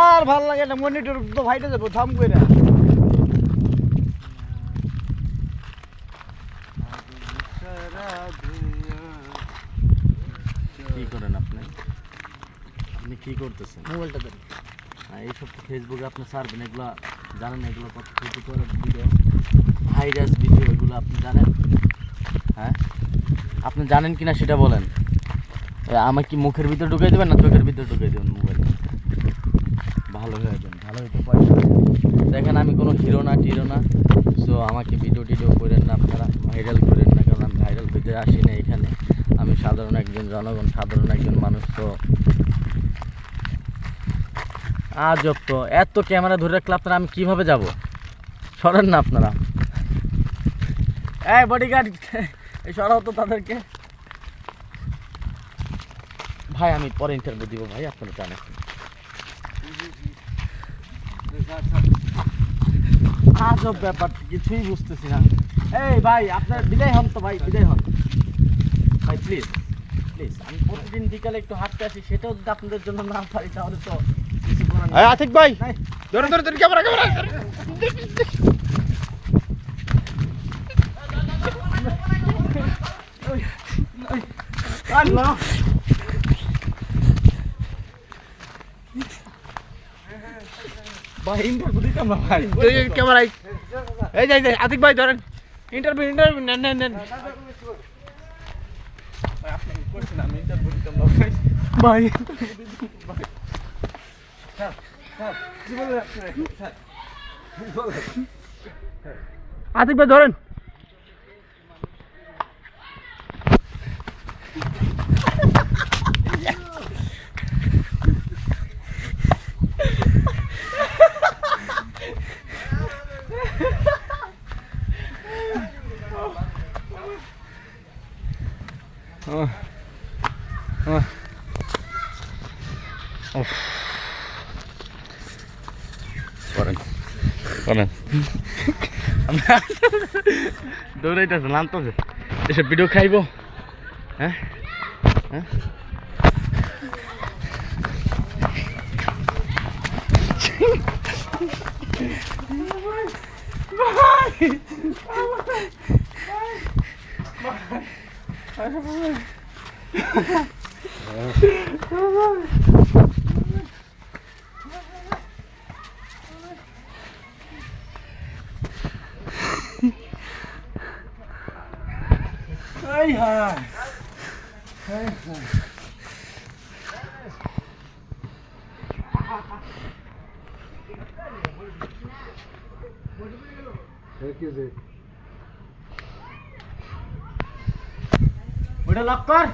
আর ভালো লাগে না, মনিটর তো ফাইটে যাবো থাম কইরা। কি করেন আপনি? আপনি কি করতেছেন? মোবাইলটা দেন। এইসব তো ফেসবুকে আপনি ছাড়বেন, এগুলো জানেন? এগুলো কত ক্ষতিকর ভিডিও, ভাইরাস ভিডিও, এগুলো আপনি জানেন? হ্যাঁ, আপনি জানেন কিনা সেটা বলেন। আমার কি মুখের ভিতরে ঢুকাই দেবেন না চোখের ভিতরে ঢুকাই দেবেন মোবাইল? ভালো হয়ে যাবেন, ভালো হইতে পয়সা। দেখেন আমি কোনো হিরো না টিরো না, সো আমাকে ভিডিও টিডিও করেন না আপনারা, ভাইরাল করেন না, কারণ আমি ভাইরাল হইতে আসি না এখানে। আমি সাধারণ একজন জনগণ, সাধারণ একজন মানুষ। তো আজব তো, এত ক্যামেরা ধরে রাখলে আপনারা আমি কীভাবে যাব? সরেন না আপনারা। এই বডিগার্ড, এই সরাও তো তাদেরকে। ভাই আমি পরে ইন্টারভিউ দিব ভাই, আপনারা জানেন। আজব ব্যাপার, কিছুই বুঝতেছি না। এই ভাই আপনার বিদায় হন তো, ভাই বিদায় হন ভাই, প্লিজ প্লিজ। আমি প্রতিদিন বিকালে একটু হাঁটতে আসি, সেটাও যদি আপনাদের জন্য না পারি তাহলে তো কিছু করার নেই। আতিক ভাই ধরে ধরে ধরে ক্যামেরা ক্যামেরা আল্লাহ। ভাই ইন্টারভিউ দিতাম না ভাই, ক্যামেরায় এই যাই যাই আতিক ভাই ধরেন ইন্টারভিউ নেন নেন নেন আমি ইন্টারভিউ দিতাম না ভাই। আতিক ভাই ধরেন। করেন করেন। দৌড়াইতেছে, নামতেছে, এসব ভিডিও খাইব? হ্যাঁ হ্যাঁ, ওটা লক কর।